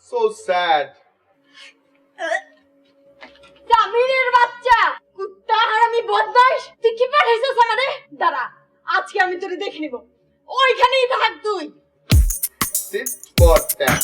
So sad. জামিনের বাচ্চা কুত্তা হারামি বদমাইশ তুই কি পাঠাইছিস আমারে দাঁড়া আজকে আমি তোরে দেখে নিব ওইখানেই থাক তুই Tit for tat.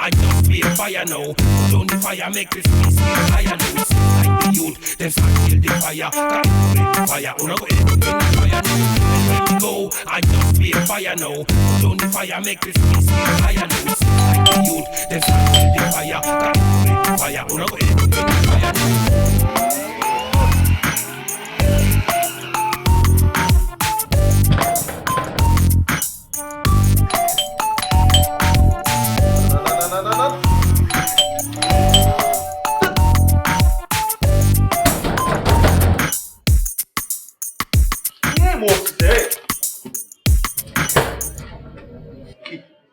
I just be a fire now. Put on the fire, make this place get higher now. Like the youth, them start kill the fire. Got to break the fire, oh no go in the fire now. And when we go, I just be a fire now. Put on the fire, make this place get higher now. Like the youth, them start kill the fire. Got to break the fire, oh no go in the fire now.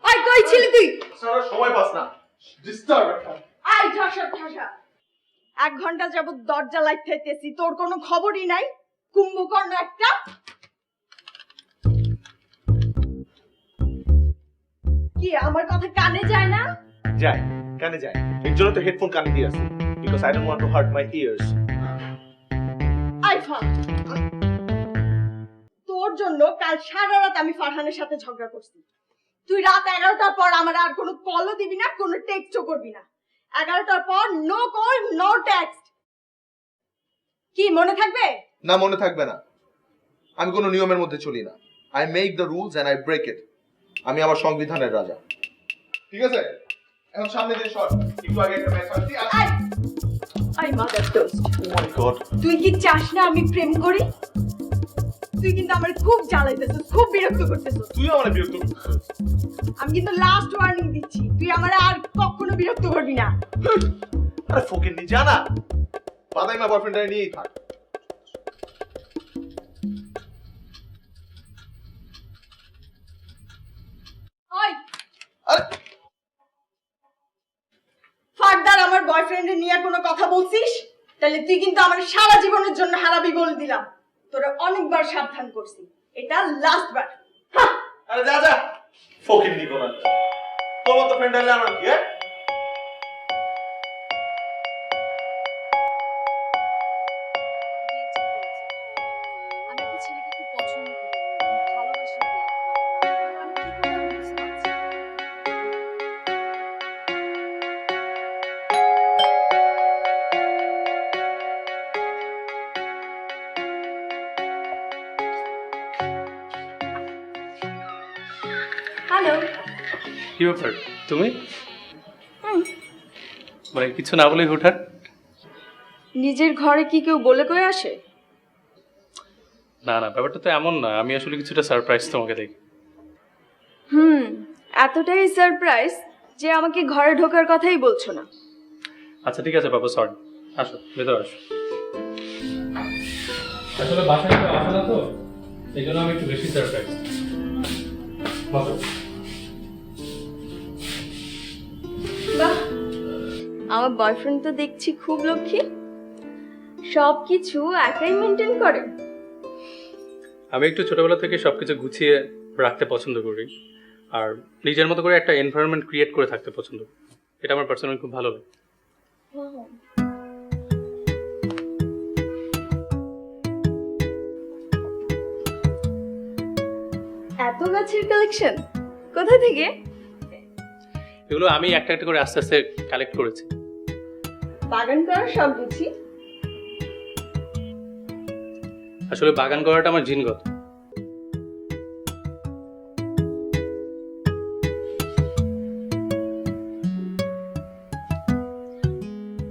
I কই ছিলি তুই সারা সময় pass না disturb একটা I ঠাসা ঠাসা 1 ঘন্টা যাবত দরজা লাইতেছি তোর কোনো খবরই নাই কুম্ভকর্ণ একটা কি আমার কথা কানে যায় না যায় কানে যায় এর জন্য তো হেডফোন কানে দিয়ে আসি because I don't want to heart my years I fun তোর জন্য কাল সারা রাত আমি ফারহানের সাথে ঝগড়া করছি তুই রাত 11টার পর আমার আর কোনো কলও দিবি না কোনো টেক্সটও করবি না 11টার পর নো কল নো টেক্সট কি মনে থাকবে না মনে থাকবে না আমি কোনো নিয়মের মধ্যে চলি না I make the rules and I break it আমি আমার সংবিধানের রাজা ঠিক আছে এখন সামনে দিয়ে সর একটু আগে একটা ম্যাচ আসছি আই মাদার টোস্ট ও মাই গড তুই কি চাস না আমি প্রেম করি তুই কিন্তু আমার খুব জ্বালাইতেছিস খুব বিরক্ত করতেছিস তুই আমার বিরক্ত করছিস আমি কিন্তু লাস্ট ওয়ার্নিং দিচ্ছি তুই আমার আর কখনো বিরক্ত করবি না আরে ফকির নি জানা বাদাইমা বয়ফ্রেন্ডটা নিয়েই থাক ওই আরে ফারদার আমার বয়ফ্রেন্ড নিয়ে কোনো কথা বলছিস তাহলে তুই কিন্তু আমার সারা জীবনের জন্য হারাবি বলে দিলাম তোরা অনেকবার সাবধান করছি এটা লাস্ট বার আরে যা যা ফকির নি কোন তোমার তো ফ্রেন্ড হলে আমার কি হ্যাঁ আমি একটা ছেলেকে খুব পছন্দ করি ভালোবাসি আমি কি করব বুঝতে পারছি হ্যালো কি ব্যাপার তুমি মানে কিছু না বলে হুটহাট নিজের ঘরে কি কেউ বলে কয়ে আসে না না ব্যাপারটা তো এমন না আমি আসলে কিছুটা সারপ্রাইজ তোমাকে দেখি এতটাই সারপ্রাইজ যে আমাকে ঘরে ঢোকার কথাই বলছো না আচ্ছা ঠিক আছে বাবা সরি আসো ভেতরে আসো আসলে বাসায় কেউ আসে না তো এই জন্য আমি একটু বেশি সারপ্রাইজ বসো বাহ আমার বয়ফ্রেন্ড তো দেখছি খুব লক্ষ্মী সবকিছু একাই মেনটেন করে আমি একটু ছোটবেলা থেকে সবকিছু গুছিয়ে রাখতে পছন্দ করি আর নিজের মতো করে একটা এনভায়রনমেন্ট ক্রিয়েট করে থাকতে পছন্দ করি এটা আমার পার্সোনালি খুব ভালো লাগে এত গাছের কালেকশন কোথা থেকে এগুলো আমি একটা একটা করে আস্তে আস্তে কালেক্ট করেছি বাগান করার সব বুঝি আসলে বাগান করাটা আমার জিনগত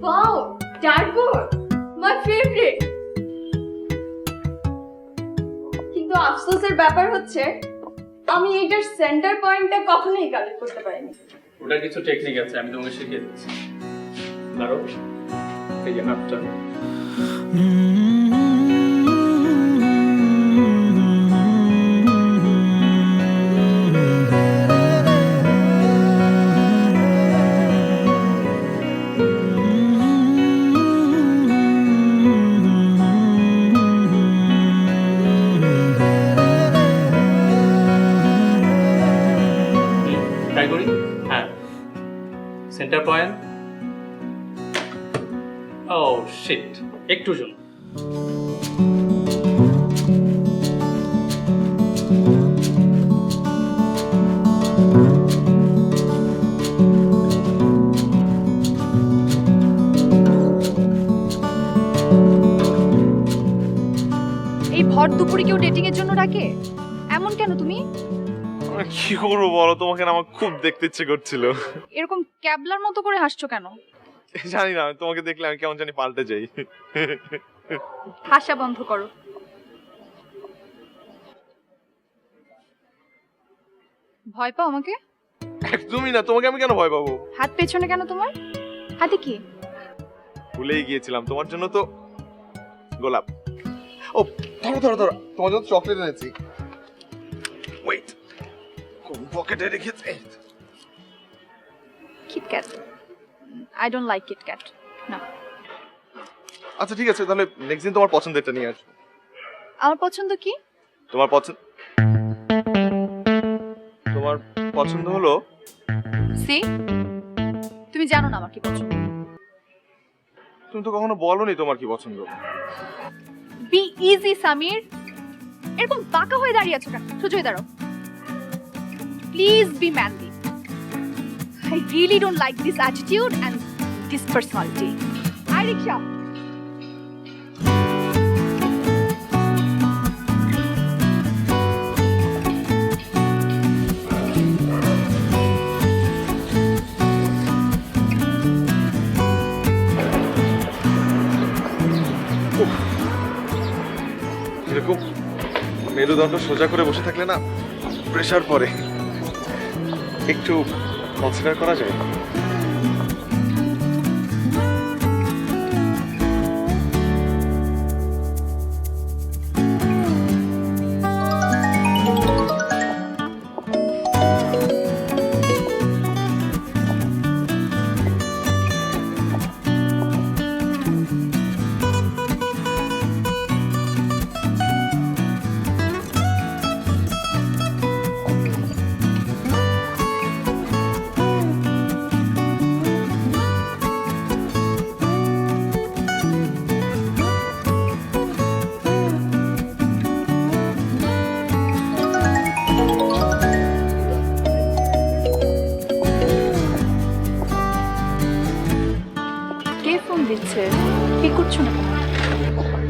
ওয়াও ডার্টবোর্ড মাই ফেভারিট কিন্তু আফসোসের ব্যাপার হচ্ছে আমি এটার সেন্টার পয়েন্টটা কখনোই কালেক্ট করতে পারিনি ওটার কিছু টেকনিক আছে আমি তোমাকে শিখিয়ে দিচ্ছি দাঁড়ো, এই যে হাতটা। ট্রাই করি। হ্যাঁ, সেন্টার পয়েন্ট। ও শিট, একটু জন্য। এই ভর দুপুরে কেউ ডেটিং এর জন্য ডাকে? এমন কেন তুমি? কি করবো বলো, তোমাকে না আমার খুব দেখতে ইচ্ছে করছিল। এরকম ক্যাবলার মতো করে হাসছো কেন? জানি না, তোমাকে দেখলে আমি কেমন জানি পাল্টে যাই। হাসা বন্ধ করো। ভয় পাও আমাকে? একদমই না, তোমাকে আমি কেন ভয় পাবো? হাত পেছনে কেন তোমার? হাতে কি? ভুলেই গিয়েছিলাম, তোমার জন্য তো গোলাপ। ও ধরো ধরো ধরো, তোমার জন্য চকলেট এনেছি। ওয়েট, কোন পকেটে রেখেছে? KitKat. I don't like KitKat. না। আচ্ছা ঠিক আছে, তাহলে নেক্সট দিন তোমার পছন্দেরটা নিয়ে আসবো। আমার পছন্দ কি? তোমার পছন্দ হলো। সি, তুমি জানো না আমার কি পছন্দ। তুমি তো কখনো বলোনি তোমার কি পছন্দ। Be easy Samir. এরকম বাঁকা হয়ে দাঁড়িয়ে আছো কেন? সোজা হয়ে দাঁড়াও। Please be manly. I really don't like this attitude and this personality. I rickshaw. এরকম মেরুদণ্ড সোজা করে বসে থাকলে না প্রেসার পড়ে। একটু কনসিডার করা যায়? কে ফোন দিচ্ছে? কি করছো না?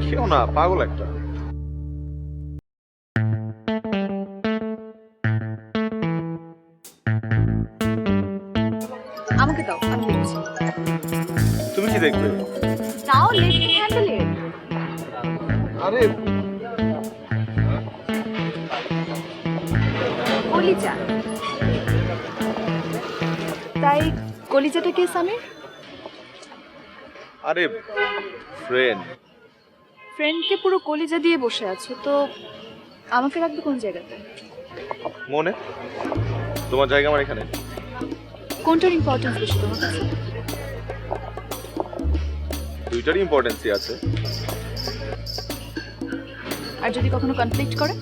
কেউ না, পাগল একটা। আমাকে দাও, আমি দেখছি। তুমি কি দেখবে? নাও লেট মি হ্যান্ডেল ইট। আরে কলিজা। তাই কলিজাটা কে সামির? আরে ফ্রেন্ড। ফ্রেন্ডকে পুরো কলিজা দিয়ে বসে আছো, তো আমাকে রাখবে কোন জায়গাতে? মনে, তোমার জায়গা আমার এখানে। কোনটার ইম্পর্টেন্স বেশি তোমার কাছে? দুইটারই ইম্পর্টেন্সই আছে। আর যদি কখনো কনফ্লিক্ট করে?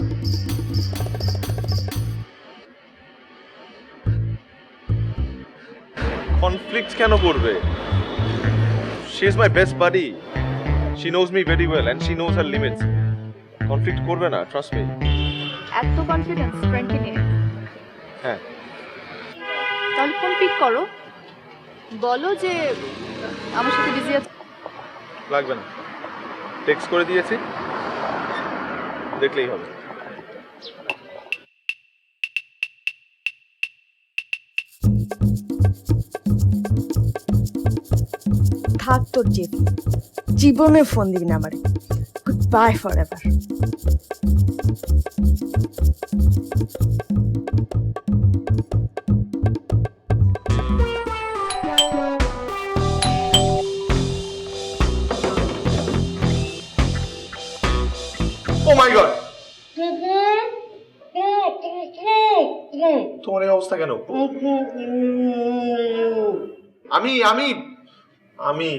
কনফ্লিক্ট কেন করবে? She is my best buddy. She knows me very well and she knows her limits. Conflict করবে না, ট্রাস্ট মি। এত কনফিডেন্স ফ্রেন্ডকে নিয়ে? হ্যাঁ। তাহলে ফোন পিক করো, বলো যে আমার সাথে বিজি আছে। লাগবে না, টেক্সট করে দিয়েছি, দেখলেই হবে। থাক তোর জেদ, জীবনে ফোন দিবি না আমারে। Good bye for ever. অবস্থা কেন? আমি আমি আমি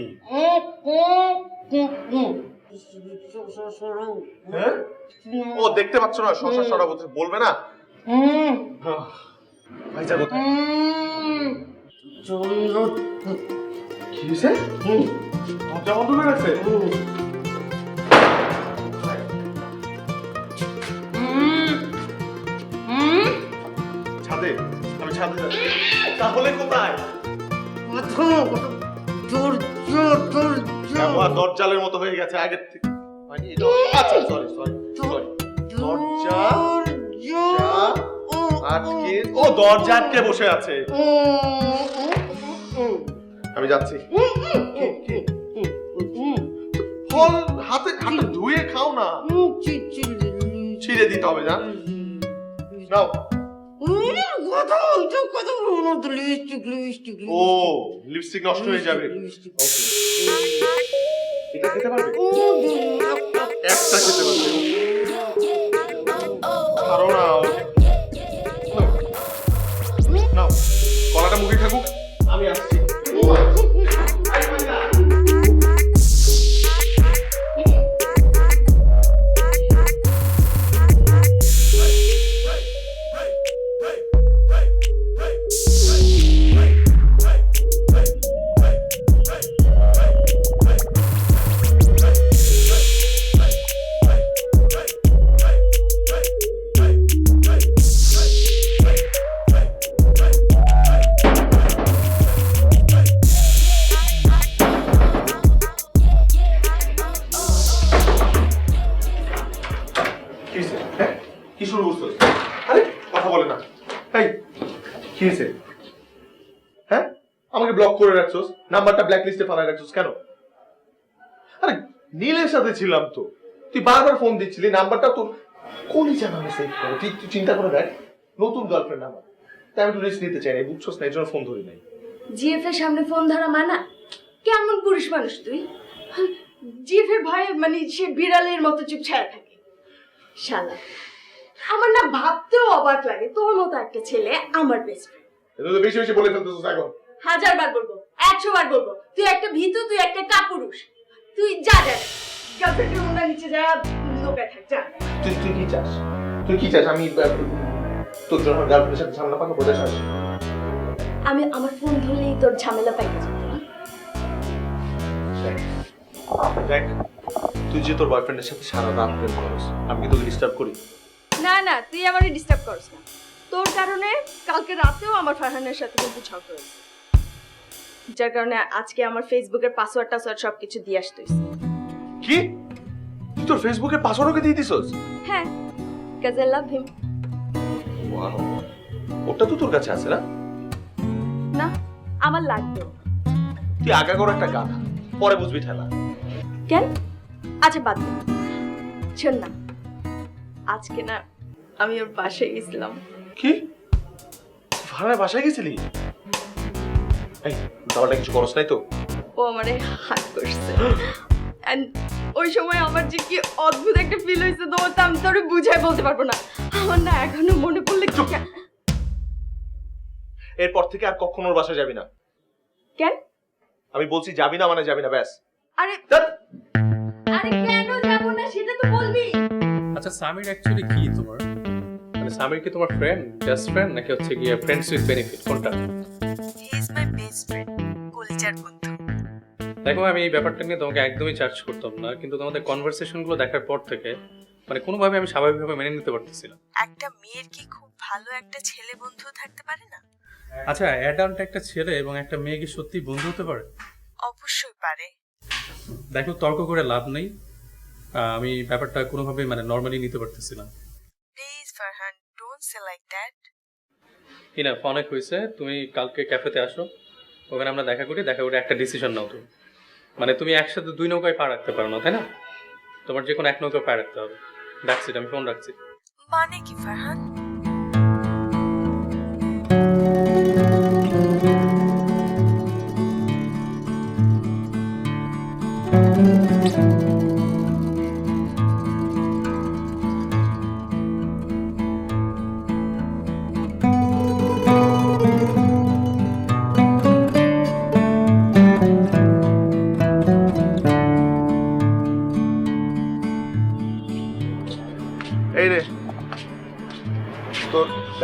হ্যাঁ? ও দেখতে পাচ্ছ না শশা সরা বলবে না? ভাইজা কোথায়? কি হয়েছে? দরজা বন্ধ হয়ে গেছে? ছাদে? আমি ছাদে যাচ্ছি। তাহলে কোথায়? ব্যবহার দরজালের মতো হয়ে গেছে আগের থেকে। হয়নি? আচ্ছা সরি সরি সরি। দরজা আটকে, ও দরজা আটকে বসে আছে। আমি যাচ্ছি। ফল হাতে হাতে ধুয়ে খাও না। ছিঁড়ে দিতে হবে না? নাও। ও লিপস্টিক নষ্ট হয়ে যাবে। এটা খেতে পারবে? একটা খেতে পারবে। ছাড়ো না। নাও কলাটা মুখে থাকুক, আমি আসছি। কি শুরু করছো? আরে কথা বলে না। এই কি হয়েছে? হ্যাঁ আমাকে ব্লক করে রাখছোস, নাম্বারটা ব্ল্যাক লিস্টে ফালাই রাখছোস কেন? আরে নীলের সাথে ছিলাম তো, তুই বারবার ফোন দিচ্ছিলি, নাম্বারটা তোর কলিজা নামে সেভ করে। তুই চিন্তা করে দেখ, নতুন গার্লফ্রেন্ড আমার, তাই আমি একটু রিস্ক নিতে চাই না, বুঝছোস না, এর জন্য ফোন ধরি নাই। জিএফ এর সামনে ফোন ধরা মানা? কেমন পুরুষ মানুষ তুই? জিএফ এর ভয়ে মানে সে বিড়ালের মতো চুপছায়া থাকে। শালা আমার না ভাবতেও অবাক লাগে, তোর মতো একটা ছেলে আমার বেস্ট ফ্রেন্ড। এটা তো বেশি বেশি বলে ফেলতেছিস এখন। 1000 বার বলবো, 100 বার বলবো, তুই একটা ভীতু, তুই একটা কাপুরুষ। তুই যা যা গার্লফ্রেন্ডের মুন্ডা নিচে যা লোকে থাক যা। তুই তুই কি চাস? তুই কি চাস? আমি তোর জন্য গার্লফ্রেন্ডের সাথে ঝামেলা পাকা বোঝা চাস? আমি আমার ফোন ধরলেই তোর ঝামেলা পাইতে যেত। দেখ তুই যে তোর বয়ফ্রেন্ডের সাথে সারা রাত প্রেম করস, আমি কি তোকে ডিস্টার্ব করি? না না, তুই আমারে ডিস্টার্ব করিস না। তোর কারণে কালকে রাতেও আমার ফারহানের সাথে কিন্তু ঝগড়া হয়েছে, যার কারণে আজকে আমার ফেসবুকের পাসওয়ার্ড টাসওয়ার্ড সবকিছু দিয়ে আসতে হয়েছে। কি তুই তোর ফেসবুকের পাসওয়ার্ড ওকে দিয়ে দিছস? হ্যাঁ, কাজ আই লাভ হিম। ওয়াও, ওটা তো তোর কাছে আছে না? না, আমার লাগবে। তুই আগা করে একটা গাধা, পরে বুঝবি ঠেলা। কেন? আচ্ছা বাদ দে, শোন না, আজকে না আমি ওর বাসায় গেছিলাম। কি ফারহানের বাসায় গেছিলি? এই দাওয়াটা কিছু করস নাই তো? ও আমারে হাত করছে, এন্ড ওই সময় আমার যে কি অদ্ভুত একটা ফিল হয়েছে, তো আমি তোরে বুঝাই বলতে পারবো না। আমার না এখনো মনে পড়লে কি। এরপর থেকে আর কখনো ওর বাসায় যাবি না। কেন? আমি বলছি যাবি না মানে যাবি না, ব্যাস। আরে আরে কেন যাব না সেটা তো বলবি। আচ্ছা সামির অ্যাকচুয়ালি কি তোমার, মানে সামির কি তোমার ফ্রেন্ড, বেস্ট ফ্রেন্ড, নাকি হচ্ছে গিয়ে ফ্রেন্ডস উইথ বেনিফিট, কোনটা? He is my best friend, কলিজার বন্ধু। দেখো আমি এই ব্যাপারটা নিয়ে তোমাকে একদমই চার্জ করতাম না, কিন্তু তোমাদের কনভারসেশনগুলো দেখার পর থেকে মানে কোনোভাবে আমি স্বাভাবিকভাবে মেনে নিতে পারতেছি না। একটা মেয়ের কি খুব ভালো একটা ছেলে বন্ধু থাকতে পারে না? আচ্ছা অ্যাডাল্ট একটা ছেলে এবং একটা মেয়ে কি সত্যি বন্ধু হতে পারে? অবশ্যই পারে। দেখো তর্ক করে লাভ নেই, আমি ব্যাপারটা কোনোভাবে মানে নর্মালি নিতে পারতেছি না। Please Farhan, don't say like that. Enough, অনেক হয়েছে, তুমি কালকে ক্যাফেতে আসো, ওখানে আমরা দেখা করি, দেখা করে একটা ডিসিশন নাও। তুমি মানে তুমি একসাথে 2 নৌকায় পা রাখতে পারো না, তাই না? তোমার যে কোনো 1 নৌকায় পা রাখতে হবে। দ্যাটস ইট, আমি ফোন রাখছি। মানে কি ফারহান?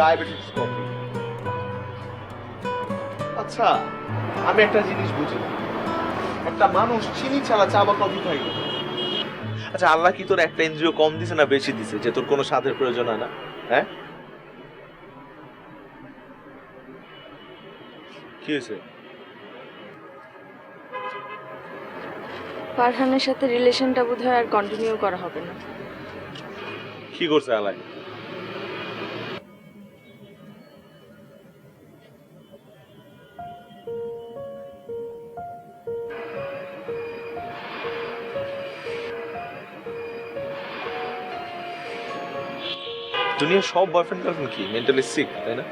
Diabetes coffee. আচ্ছা, আমি একটা জিনিস বুঝি না। একটা মানুষ চিনি ছাড়া চা বা কফি খাই না। আচ্ছা, আল্লাহ কি তোর একটা ইন্দ্রিয় কম দিছে না বেশি দিছে যে তোর কোনো স্বাদের প্রয়োজন হয় না? হ্যাঁ, কি হয়েছে? ফারহানের সাথে রিলেশনটা বোধহয় আর কন্টিনিউ করা হবে না। কি করছে আল্লাহ? দুনিয়ার সব বয়ফ্রেন্ড গার্লফ্রেন্ড কি মেন্টালি সিক, তাই না?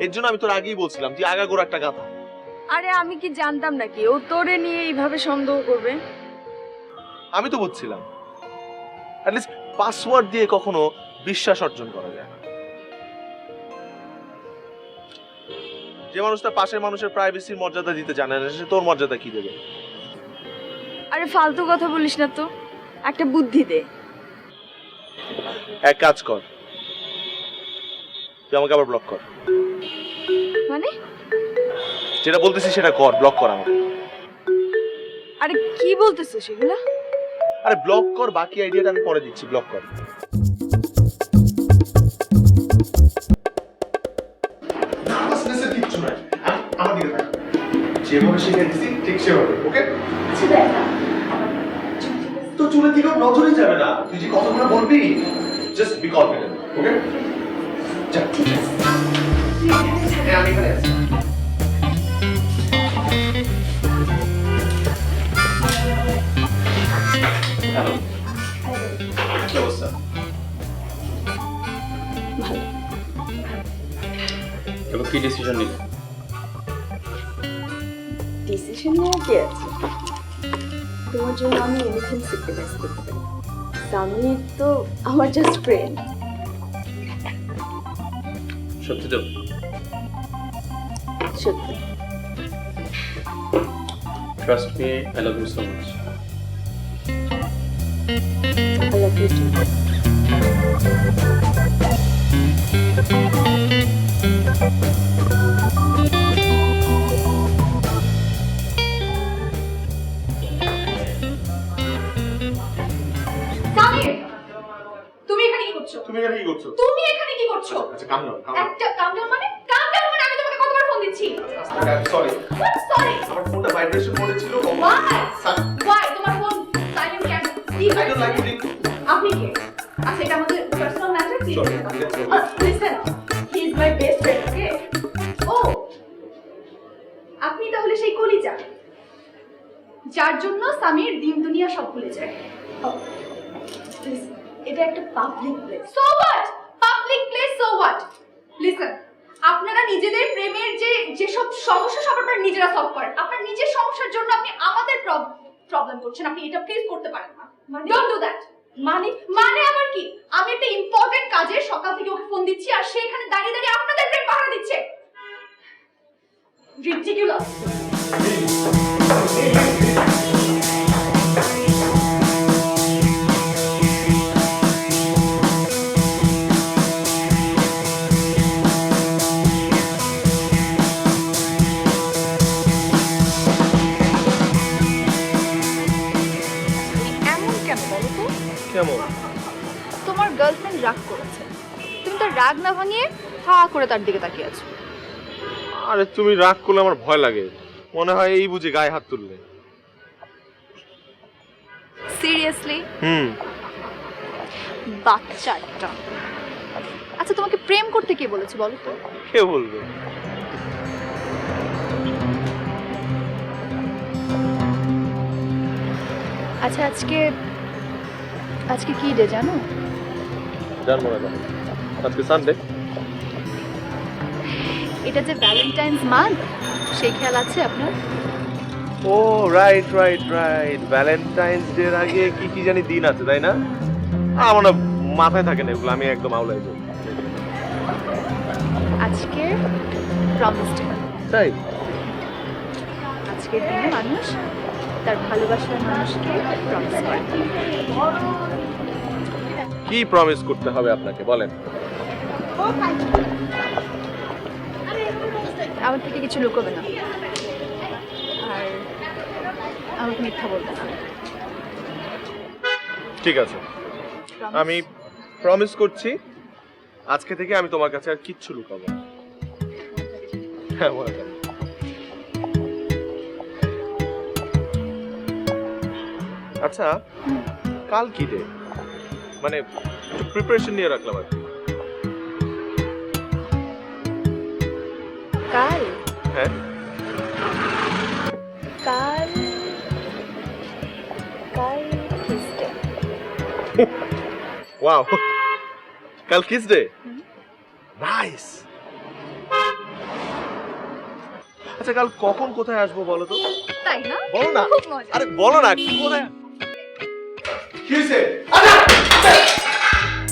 এর জন্য আমি তোর আগেই বলছিলাম তুই আগাগোড়া একটা গাধা। আরে আমি কি জানতাম নাকি ও তোরে নিয়ে এইভাবে সন্দেহ করবে? আমি তো বুঝছিলাম অ্যাটলিস্ট পাসওয়ার্ড দিয়ে কখনো বিশ্বাস অর্জন করা যায় না। যে মানুষটা পাশের মানুষের প্রাইভেসির মর্যাদা দিতে জানে না সে তোর মর্যাদা কি দেবে? আরে ফালতু কথা বলিস না তো, একটা বুদ্ধি দে। এক কাজ কর, তুই আমাকে আবার ব্লক কর। মানে? যেটা বলতেছি সেটা কর, ব্লক কর আমাকে। আরে কি বলতেছো সেগুলা? আরে ব্লক কর, বাকি আইডিয়াটা আমি পরে দিচ্ছি, ব্লক কর। নার্ভাসনেসের কিচ্ছু নাই, আমার দিকে থাক। যেভাবে শিখে দিছি ঠিক সেভাবে, ওকে? তো চুলের দিকে নজরই যাবে না, তুই যে কথাগুলো বলবি জাস্ট বি কনফিডেন্ট, ওকে? যা, ঠিক আছে। হ্যাঁ, আমি এখানে আছি। হ্যালো, কি অবস্থা? এবার কি ডিসিশন নিলে? ডিসিশন নেওয়া কি আছে? তোমার জন্য আমি এনিথিং স্যাক্রিফাইস করতে পারি। সামির তো আমার জাস্ট ফ্রেন্ড। সত্যি তো? সত্যি। Trust me, I love you so much. I love you too. Samir, তুমি এখানে কি করছো? তুমি এখানে কি করছো? তুমি এখানে কি করছো? আচ্ছা, কাম ডাউন, কাম একটা কাম ডাউন মানে? কাম ডাউন মানে আমি তোমাকে কতবার ফোন দিচ্ছি? ডাউন। Sorry, sorry. আমার ফোনটা ভাইব্রেশন মোডে ছিল। Why? তোমার ফোন সাইলেন্ট কেন? I don't like it. আপনি কে? আচ্ছা, এটা আমাদের পার্সোনাল ম্যাটার কি? Sorry, let's go. Listen, he is my best friend, okay? Oh, আপনি তাহলে সেই কলিজা যার জন্য সামির দিন দুনিয়া সব ভুলে যায়। Oh, listen, এটা একটা public place. So what? Public place, so what? Listen, আপনারা নিজেদের প্রেমের যেসব সমস্যা সব আপনারা নিজেরা সলভ করেন। আপনার নিজের সমস্যার জন্য আপনি আমাদের প্রবলেম করছেন। আপনি এটা প্লিজ করতে পারেন না। Don't do that. মানে আবার কি? আমি একটা ইম্পর্টেন্ট কাজে সকাল থেকে ওকে ফোন দিচ্ছি আর সে এখানে দাঁড়িয়ে দাঁড়িয়ে আপনাদের প্রেম পাহারা দিচ্ছে। রিডিকুলাস। এমন কেন বলো তো? কেমন? তোমার গার্লফ্রেন্ড রাগ করেছে, তুমি তার রাগ না ভাঙিয়ে হা করে তার দিকে তাকিয়ে আছো। আরে তুমি রাগ করলে আমার ভয় লাগে, মনে হয় এই বুঝি গায়ে হাত তুললে। সিরিয়াসলি? বাচ্চাটা। আচ্ছা, তোমাকে প্রেম করতে কে বলেছে বলো তো? কে বলবে? আচ্ছা, আজকে কি ডে জানো? জানবো না, আজকে সানডে। এটা যে ভ্যালেন্টাইন্স মান্থ, সেই খেয়াল আছে আপনার? Oh right right right, Valentine's day এর আগে কি কি জানি দিন আছে তাই না? আমার না মাথায় থাকে না এগুলো, আমি একদম আউলাই যাই। আজকে প্রমিস ডে। তাই? আজকের দিনে মানুষ তার ভালোবাসার মানুষকে প্রমিস করে। কি প্রমিস করতে হবে আপনাকে বলেন? ও ফাইন। আমার থেকে কিছু লুকোবে না, আর আমাকে মিথ্যা বলবে না। ঠিক আছে, আমি প্রমিস করছি আজকে থেকে আমি তোমার কাছে আর কিচ্ছু লুকাবো না। হ্যাঁ মনে করেন। আচ্ছা কাল কি ডে? মানে একটু প্রিপারেশন নিয়ে রাখলাম আর কি। কাল হ্যাঁ কাল কাল কিস ডে। ওয়াও, কাল কিস ডে? নাইস। আচ্ছা কাল কখন কোথায় আসবো বলো তো? তাই না? বলো না। খুব মজা। আরে বলো না কোথায়? কি হয়েছে? আচ্ছা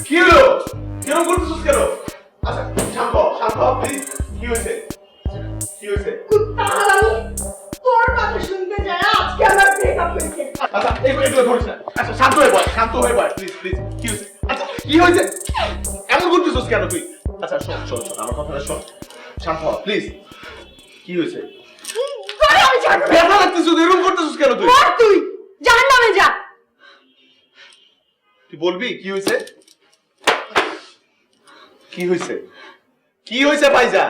কি হলো? কেন করতেছিস কেন? আচ্ছা শান্ত প্লিজ। কি হয়েছে? কি হয়েছে? কুত্তা হারামি, তোর কথা শুনতে যায় আজকে আমার ব্রেকআপ হয়েছে। আচ্ছা এগুলো ধরিস না। আচ্ছা শান্ত হয়ে বল প্লিজ প্লিজ। কি হয়েছে? আচ্ছা কি হয়েছে? এমন করতেছিস কেন তুই? আচ্ছা শোন আমার কথাটা শোন। শান্ত হ প্লিজ। কি হয়েছে? আরে আমি ছাড়বো না। ব্যথা লাগতেছিস এরকম করতেছিস কেন তুই? মর তুই, জাহান্নামে যা। তুই বলবি কি হয়েছে? কি হয়েছে? কি হয়েছে ভাইজা?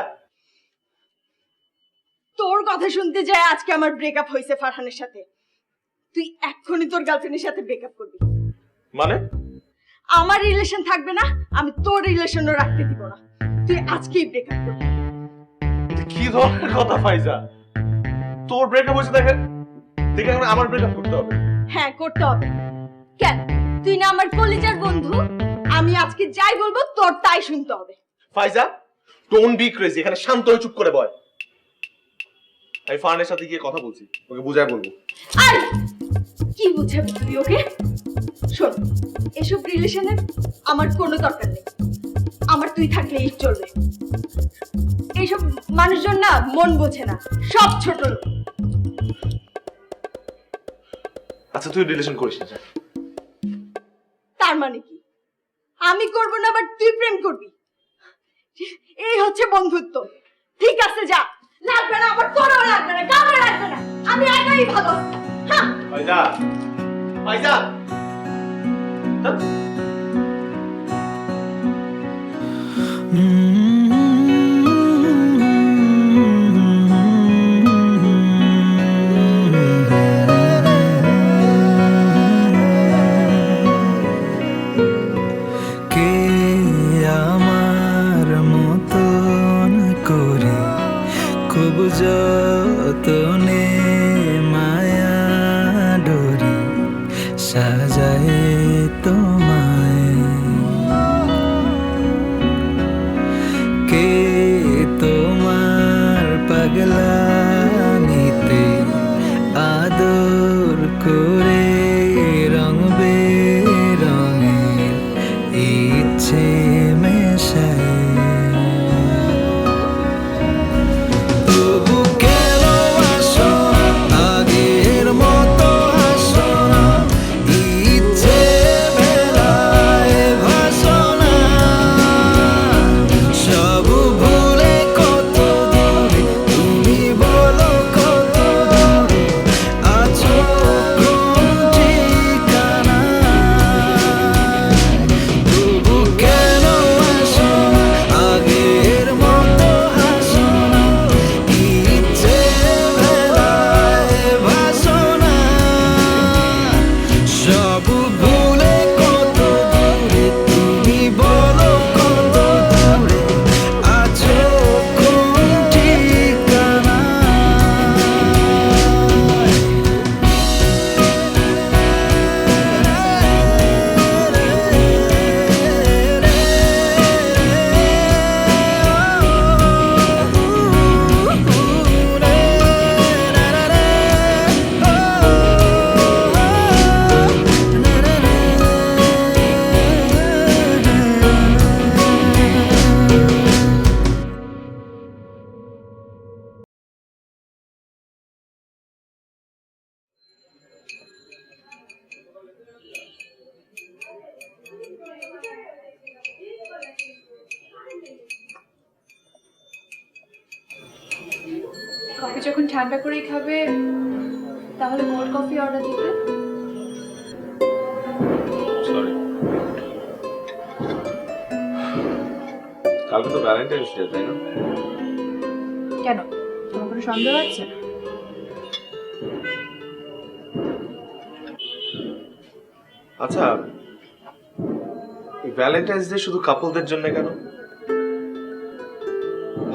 তোর কথা শুনতে যায় আজকে আমার ব্রেকআপ হয়েছে ফারহানের সাথে। তুই এক্ষুনি তোর গার্লফ্রেন্ডের সাথে ব্রেকআপ করবি। মানে আমার রিলেশন থাকবে না, আমি তোর রিলেশনও রাখতে দিব না। তুই আজকেই ব্রেকআপ করবি। এটা কি ধরনের কথা ফাইজা? তোর ব্রেকআপ হয়েছে দেখে এখন আমার ব্রেকআপ করতে হবে? হ্যাঁ করতে হবে। কেন? তুই না আমার কলিজার বন্ধু? আমি আজকে যাই বলবো তোর তাই শুনতে হবে। ফাইজা ডোন্ট বি ক্রেজি। এখানে শান্ত হয়ে চুপ করে বয়। আমি ফারহানের সাথে গিয়ে কথা বলছি, ওকে বুঝায় বলবো। আর কি বুঝাবি তুই ওকে? শোন, এসব রিলেশনের আমার কোনো দরকার নেই। আমার তুই থাকলেই চলবে। এইসব মানুষজন না মন বোঝে না, সব ছোট লোক। আচ্ছা তুই রিলেশন করিস না। তার মানে কি আমি করব না বাট তুই প্রেম করবি? এই হচ্ছে বন্ধুত্ব। ঠিক আছে যা, লাগবে না আমার, তোরও লাগবে না, কারো লাগবে না, আমি একাই ভালো। হ্যাঁ ফাইজা ফাইজা কে আমার মতন করে খুব যতনে মায়া ডোরি সাজায় তোমায়। কে তোমার পাগলানিতে আদর করে রং বেরঙের ইচ্ছে মেশায়। তবু কেন আসো না, আগের মতো হাসো না, ইচ্ছে মেলায় ভাসো না, সব কফি যখন ঠান্ডা করেই খাবে তাহলে কোল্ড কফি অর্ডার দিতে। সরি। কালকে তো ভ্যালেন্টাইন্স ডে, তাই না? কেন, তোমার কোনো সন্দেহ আছে? আচ্ছা, ভ্যালেন্টাইন্স ডে শুধু কাপলদের জন্য কেন?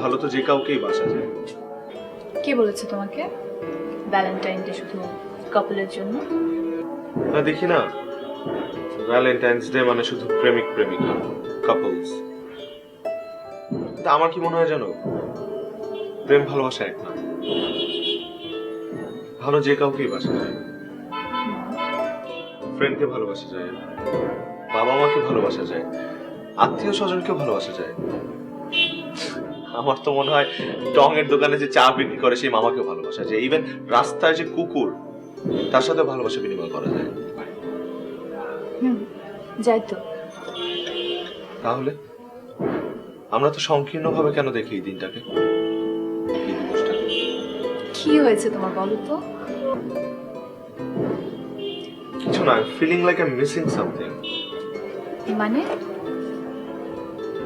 ভালো তো যে কাউকেই বাসা যায়। কে বলেছে তোমাকে ভ্যালেন্টাইন ডে শুধু কাপলের জন্য? না, দেখি না, ভ্যালেন্টাইন্স ডে মানে শুধু প্রেমিক প্রেমিকা, কাপলস। তা আমার কি মনে হয় জানো, প্রেম ভালোবাসা এক না, ভালো যে কাউকেই বাসা যায়। ফ্রেন্ডকে ভালোবাসা যায়, বাবা মাকে ভালোবাসা যায়, আত্মীয় স্বজনকেও ভালোবাসা যায়। আমার তো মনে হয় টং এর দোকানে যে চা বিক্রি করে সেই মামাকেও ভালোবাসা যায়, ইভেন রাস্তায় যে কুকুর তার সাথে ভালোবাসা বিনিময় করা যায়। যাই তো। তাহলে আমরা তো সংকীর্ণভাবে কেন দেখি এই দিনটাকে, এই দিবসটাকে? কি হয়েছে তোমার বলো তো? কিছু না, feeling like I am missing something. মানে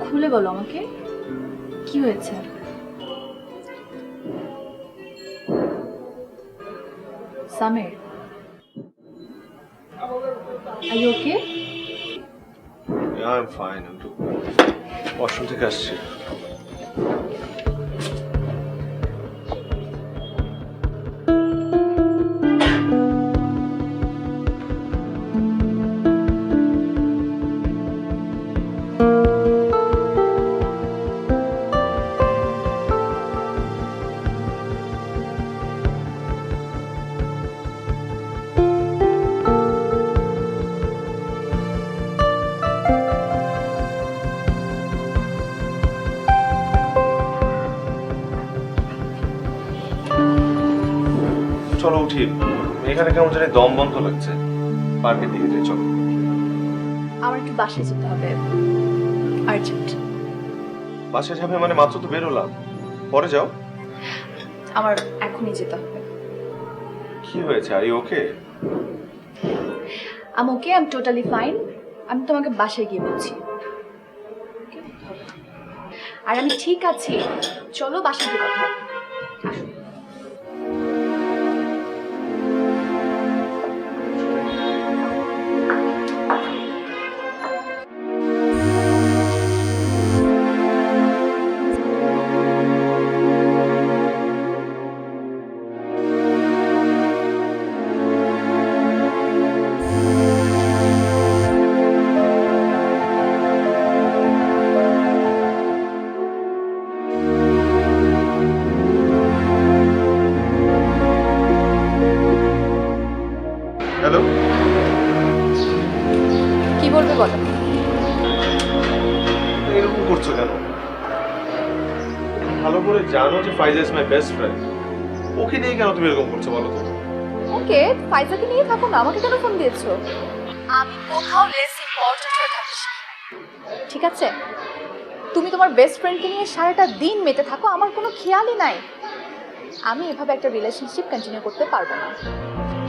খুলে বলো আমাকে, কি হয়েছে? Samir, are you okay? I am fine, আমি তো ওয়াশরুম থেকে আসছি। চলো উঠি, এখানে কেমন জানি দম বন্ধ লাগছে। পার্কের দিকে যাই, চলো। আমার একটু বাসায় যেতে হবে, আর্জেন্ট। বাসে যাবে মানে? মাত্র তো বেরোলাম, পরে যাও। আমার এখনই যেতে হবে। কি হয়েছে, আর ইউ ওকে? আমি okay, I am totally fine. আমি তোমাকে বাসায় গিয়ে বলছি। আর আমি ঠিক আছি, চলো বাসায় গিয়ে কথা হবে। আসো। হ্যালো, কি বলবে বলো? এরকম করছো কেন? ভালো করে জানো যে ফাইজা ইজ মাই বেস্ট ফ্রেন্ড, ওকে নিয়ে কেন তুমি এরকম করছো বলো তো? ওকে, ফাইজাকে নিয়ে থাকো না, আমাকে কেন ফোন দিয়েছো? আমি কোথাও লেস ইম্পর্টেন্ট হয়ে থাকি, ঠিক আছে? তুমি তোমার বেস্ট ফ্রেন্ডকে নিয়ে সারাটা দিন মেতে থাকো, আমার কোনো খেয়ালই নাই। আমি এভাবে একটা রিলেশনশিপ কন্টিনিউ করতে পারবো না।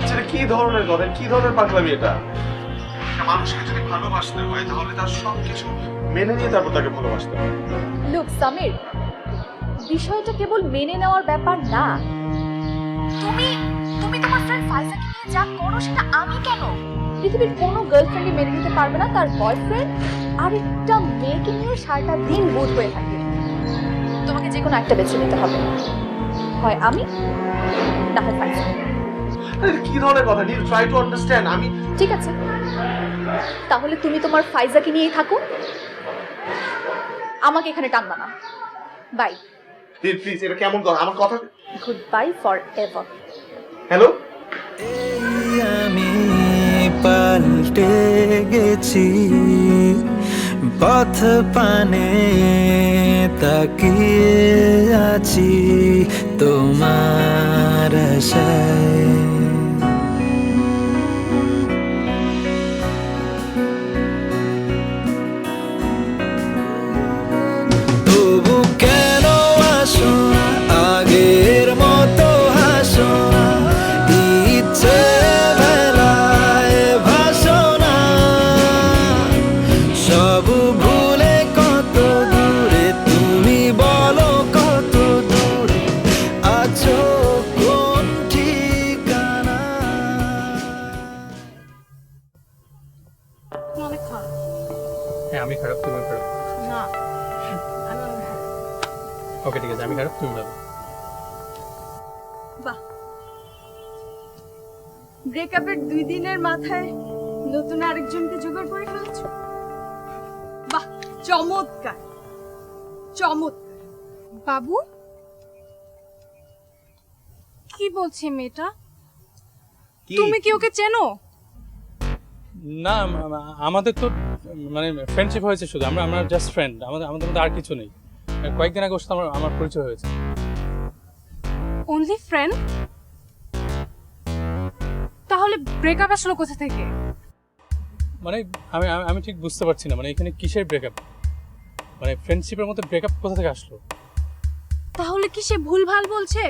সেটা কি ধরনের কথা, কি ধরনের পাগলামি এটা? মানুষকে যদি ভালোবাসতে হয় তাহলে তার সবকিছু মেনে নিয়ে তারপর তাকে ভালোবাসতে হয়। লুক সামির, বিষয়টা কেবল মেনে নেওয়ার ব্যাপার না। তুমি তুমি তোমার ফ্রেন্ড ফাইজাকে নিয়ে যা করো সেটা আমি কেন? পৃথিবীর কোনো গার্লফ্রেন্ডই মেনে নিতে পারবে না তার বয়ফ্রেন্ড আরেকটা মেয়েকে নিয়ে সারাটা দিন বোর হয়ে থাকে। তোমাকে যে কোনো একটা বেছে নিতে হবে, হয় আমি না হয় ফাইজা। আরে কি ধরনের কথা, নীল, ট্রাই টু আন্ডারস্ট্যান্ড। আমি ঠিক আছে, তাহলে তুমি তোমার ফাইজাকে নিয়েই থাকো, আমাকে এখানে টানবা না। বাই। নীল প্লিজ, এটা কেমন কথা? আমার কথা। Good bye for ever. Hello, আমি পাল্টে গেছি, পথ পানে তাকিয়ে আছি তোমার আশায়। তবু কেন আসো না আগের মতো? ওকে ঠিক আছে, আমি খারাপ, তুমি ভালো। বাহ, ব্রেকআপের 2 দিনের মাথায় নতুন আরেকজনকে জোগাড় করে ফেলছো। বাহ, চমৎকার চমৎকার। বাবু কি বলছে মেয়েটা? তুমি কি ওকে চেনো? না, আমাদের তো মানে ফ্রেন্ডশিপ হয়েছে, শুধু আমরা আমরা জাস্ট ফ্রেন্ড, আমাদের আমাদের মধ্যে আর কিছু নেই। কয়েকদিন আগে ওর সাথে আমার পরিচয় হয়েছে। Only friend? তাহলে ব্রেকআপ আসলো কোথা থেকে? মানে আমি আমি আমি ঠিক বুঝতে পারছি না, মানে এখানে কিসের ব্রেকআপ, মানে ফ্রেন্ডশিপের মধ্যে ব্রেকআপ কোথা থেকে আসলো? তাহলে কি সে ভুলভাল বলছে?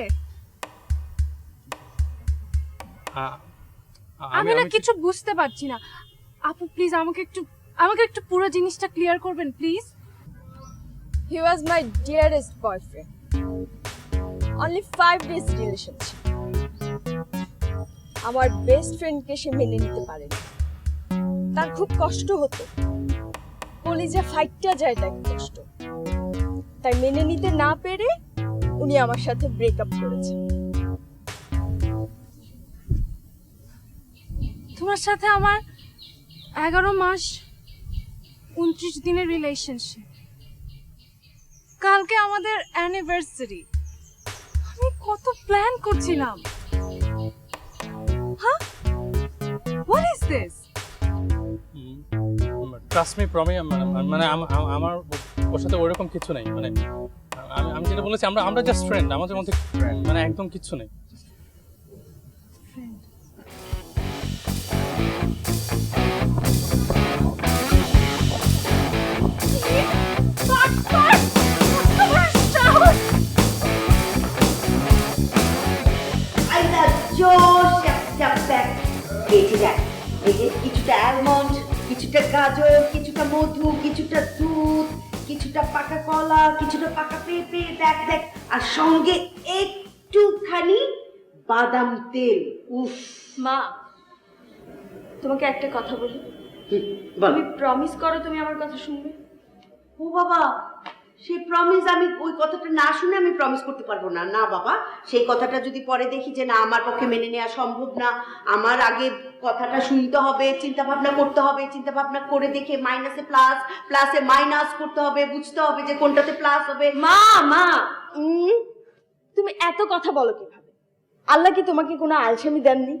আমি না কিছু বুঝতে পারছি না। আপু প্লিজ আমাকে একটু পুরো জিনিসটা ক্লিয়ার করবেন please. He was my dearest boyfriend. Only 5 days relationship. আমার বেস্ট ফ্রেন্ডকে সে মেনে নিতে পারেনি। তার খুব কষ্ট হতো, কলিজা ফাইটটা যায় তাই কষ্ট। তাই মেনে নিতে না পেরে উনি আমার সাথে ব্রেকআপ করেছে। তোমার সাথে আমার 11 মাস 29 দিনের রিলেশনশিপ। কালকে আমাদের অ্যানিভার্সারি। আমি কত প্ল্যান করছিলাম। হ্যাঁ, what is this? Trust me Promi, মানে আমার ওর সাথে ওরকম কিছু নেই। মানে আমি যেটা বলেছি, আমরা জাস্ট ফ্রেন্ড, আমাদের মধ্যে মানে একদম কিছু নেই। আইলা জোশ একটা প্যাক বেঁচে যায়। এই যে কিছুটা অ্যালমন্ড, কিছুটা গাজর, কিছুটা মধু, কিছুটা দুধ, কিছুটা পাকা কলা, কিছুটা পাকা পেঁপে, দেখ দেখ, আর সঙ্গে একটুখানি বাদাম তেল। উফ মা, তোমাকে একটা কথা বলি। বল। তুমি প্রমিস করো তুমি আমার কথা শুনবে। ও বাবা, সেই প্রমিস আমি ওই কথাটা না শুনে আমি প্রমিস করতে পারবো না। না বাবা, সেই কথাটা যদি পরে দেখি যে না আমার পক্ষে মেনে নেওয়া সম্ভব না, আমার আগে কথাটা শুনতে হবে, চিন্তা ভাবনা করতে হবে, চিন্তা ভাবনা করে দেখে মাইনাসে প্লাস, প্লাসে মাইনাস করতে হবে, বুঝতে হবে যে কোনটাতে প্লাস হবে। মা মা, তুমি এত কথা বলো কিভাবে? আল্লাহ কি তোমাকে কোনো আলসামি দেননি?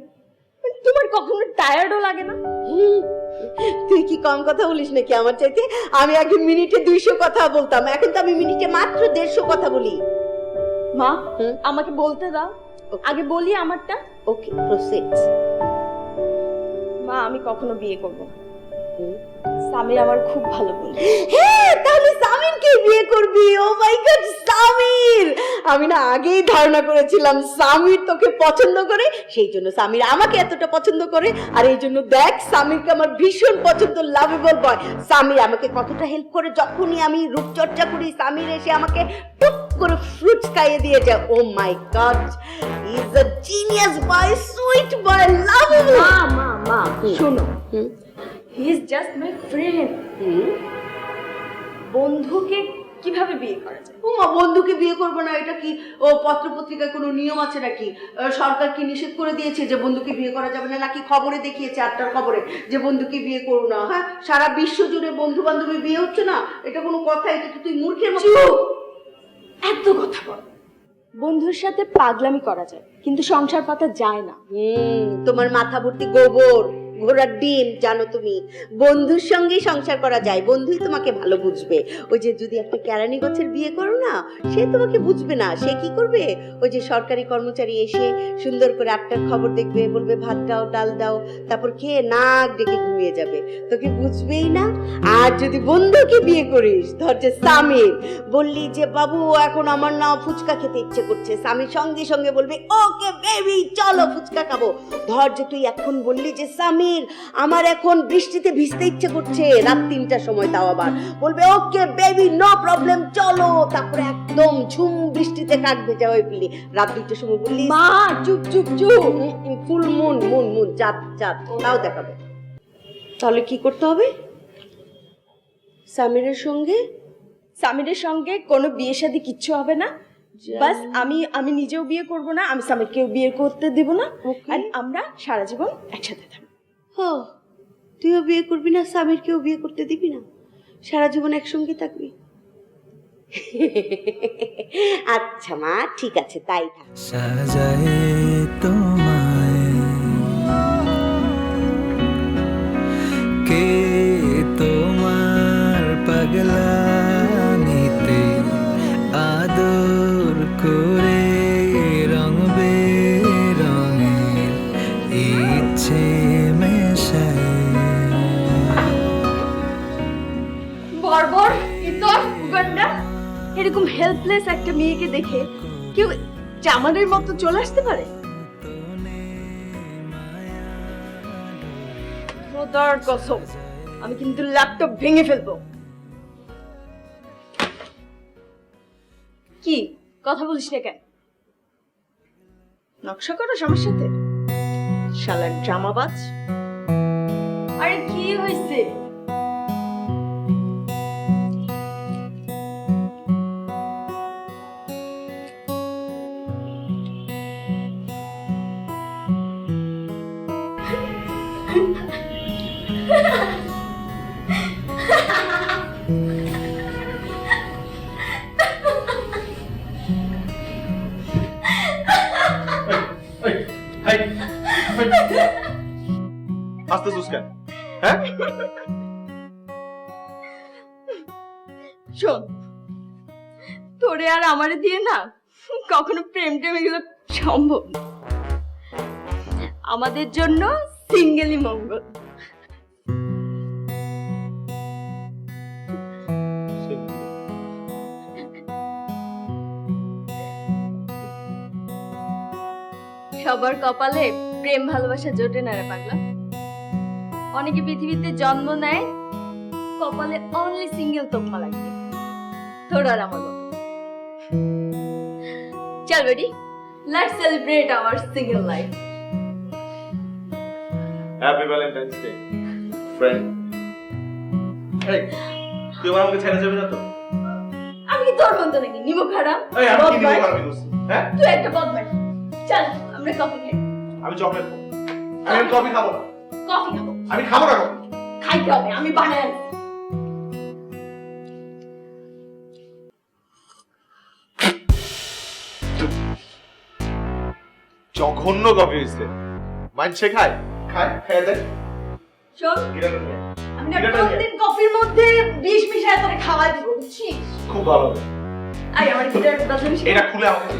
তোমার কখনো টায়ার্ডও লাগে না? তুই কি কম কথা বলিস নাকি আমার চাইতে? আমি আগে মিনিটে 200 কথা বলতাম, এখন তো আমি মিনিটে মাত্র 150 কথা বলি। মা, আমাকে বলতে দাও, আগে বলি আমারটা। ওকে, প্রসিড। মা, আমি কখনো বিয়ে করব না। সামির আমার খুব ভালো বন্ধু। হ্যাঁ, তাহলে সামিরকে বিয়ে করবি? ও মাই গড, সামির! আমি না আগেই ধারণা করেছিলাম সামির তোকে পছন্দ করে, সেই জন্য সামির আমাকে এতটা পছন্দ করে। আর এই জন্য দেখ, সামিরকে আমার ভীষণ পছন্দ, লাভেবল বয়। সামির আমাকে কতটা হেল্প করে, যখনই আমি রূপচর্চা করি সামির এসে আমাকে টুক করে ফ্রুটস খাইয়ে দিয়ে যায়। Oh my God, he is a genius boy, sweet boy, lovable. মা মা মা, শোনো, he is just my friend. বন্ধুকে কিভাবে বিয়ে করা যায়? ওমা, বন্ধুকে বিয়ে করবো না এটা কি ও পত্রপত্রিকায় কোনো নিয়ম আছে নাকি? সরকার কি নিষেধ করে দিয়েছে যে বন্ধুকে বিয়ে করা যাবে না? নাকি খবরে দেখিয়েছে 8টার খবরে যে বন্ধুকে বিয়ে করো না? হ্যাঁ, সারা বিশ্ব জুড়ে বন্ধু বান্ধবী বিয়ে হচ্ছে না, এটা কোনো কথা? এটা তো তুই মূর্খের মতো। এত কথা বল। বন্ধুর সাথে পাগলামি করা যায়, কিন্তু সংসার পাতা যায় না। তোমার মাথা ভর্তি গোবর, ঘোড়ার ডিম। জানো তুমি, বন্ধুর সঙ্গে সংসার করা যায়, বন্ধুই তোমাকে ভালো বুঝবে। ওই যে যদি একটা কেরানি গাছের বিয়ে করো না, সে তোমাকে বুঝবে না। সে কি করবে, ওই যে সরকারি কর্মচারী এসে সুন্দর করে 8টার খবর দেখবে, বলবে ভাত দাও, ডাল দাও, তারপর খেয়ে নাক ডেকে ঘুমিয়ে যাবে, তোকে বুঝবেই না। আর যদি বন্ধুকে বিয়ে করিস, ধর যে সামির, বললি যে বাবু এখন আমার না ফুচকা খেতে ইচ্ছে করছে, স্বামীর সঙ্গে সঙ্গে বলবে ওকে বেবি চলো ফুচকা খাবো। ধর যে তুই এখন বললি যে স্বামীর আমার এখন বৃষ্টিতে ভিজতে ইচ্ছে করছে, রাত 3টার সময়, তাও আবার বলবে ওকে বেবি নো প্রবলেম চলো, তারপরে একদম ঝুম বৃষ্টিতে কাক ভেজা হয়ে ফেলি। রাত 2টার সময় বললি মা চুপ চুপ চুপ, ফুল মুন মুন মুন চাঁদ চাঁদ, তাও দেখাবে। তাহলে কি করতে হবে? সামিরের সঙ্গে সামিরের সঙ্গে কোনো বিয়ে শাদী কিচ্ছু হবে না। বাস আমি নিজেও বিয়ে করব না, আমি সামিরকেও বিয়ে করতে দেব না, আর আমরা সারা জীবন একসাথে থাকবো। হো, তুইও বিয়ে করবি না, স্বামীরকেও বিয়ে করতে দিবি না, সারা জীবন একসঙ্গে থাকবি? আচ্ছা মা, ঠিক আছে, তাই থাক। সাজায়ে তোমায় কে তোমার পাগলানিতে আদর করে রং বেরঙের ইচ্ছে মেশায়। বর্বর, ইতর, উগান্ডা, এরকম হেল্পলেস একটা মেয়েকে দেখে কেউ জামানের মতো চলে আসতে পারে? খোদার কসম, আমি কিন্তু ল্যাপটপ ভেঙে ফেলবো। কি কথা বলিস না কেন? নকশা করো আমার সাথে, শালার ড্রামাবাজ। আরে কি হয়েছে? হাসতেছিস কেন? হ্যাঁ, শোন, তোরে আর আমারে দিয়ে না কখনো প্রেম টেম এগুলো সম্ভব না। আমাদের জন্য সিঙ্গেলই মঙ্গল। সবার কপালে প্রেম ভালোবাসা জোটে না রে পাগলা। অনেকে পৃথিবীতে জন্ম নেয়, কপালে অনলি সিঙ্গেল তোকমা লাগবে, তোর আর আমার মতো। চল বেটি, let's celebrate our single life. Happy Valentine's day friend. এই, তুই আমার আমাকে ছেড়ে যাবি না তো? আমি কি তোর বন্ধু নাকি? নিমো খারাপ, এই, আমি কি দিব বদমাইশ। খারাপ করছি? হ্যাঁ, তুই একটা বদমাইশ। চল আমরা কফি খাই। আমি চকলেট খাবো। আমি কফি খাবো না। কফি খাবো। আমি খাবো না কফি। খাইতে হবে, আমি বানাই আনছি। জঘন্য কফি হয়েছে। মানছে খায় খায় খেয়ে দেয়। শোন, গিরাটা নিয়ে। আমি না প্রতিদিন কফির মধ্যে বিষ মিশায় তোরে খাওয়াই দিব, বুঝছিস? খুব ভালো হবে। আই আমার গিটার বাজানো এটা খুলে আমাকে দে।